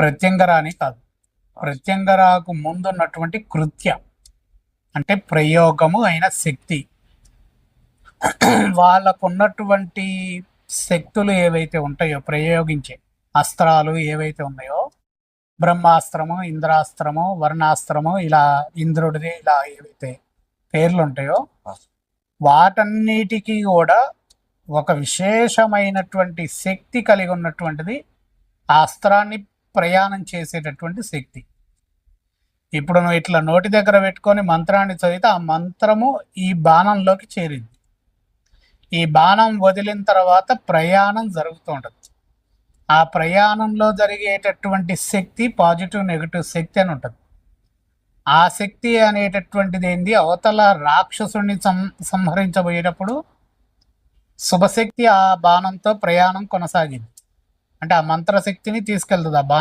ప్రత్యంగర అని కాదు, ప్రత్యంగరాకు ముందున్నటువంటి కృత్య అంటే ప్రయోగము అయిన శక్తి. వాళ్ళకున్నటువంటి శక్తులు ఏవైతే ఉంటాయో, ప్రయోగించే అస్త్రాలు ఏవైతే ఉన్నాయో, బ్రహ్మాస్త్రము, ఇంద్రాస్త్రము, వర్ణాస్త్రము, ఇలా ఇంద్రుడిది, ఇలా ఏవైతే పేర్లు ఉంటాయో వాటన్నిటికీ కూడా ఒక విశేషమైనటువంటి శక్తి కలిగి ఉన్నటువంటిది ఆ అస్త్రాన్ని ప్రయాణం చేసేటటువంటి శక్తి. ఇప్పుడు నువ్వు ఇట్లా నోటి దగ్గర పెట్టుకొని మంత్రాన్ని చదివితే ఆ మంత్రము ఈ బాణంలోకి చేరింది. ఈ బాణం వదిలిన తర్వాత ప్రయాణం జరుగుతూ ఉంటుంది. ఆ ప్రయాణంలో జరిగేటటువంటి శక్తి పాజిటివ్ నెగిటివ్ శక్తి అని ఉంటుంది. ఆ శక్తి అనేటటువంటిది ఏంది, అవతల రాక్షసుని సంహరించబోయేటప్పుడు శుభశక్తి ఆ బాణంతో ప్రయాణం కొనసాగింది. అంటే ఆ మంత్రశక్తిని తీసుకెళ్తుంది ఆ బాణం.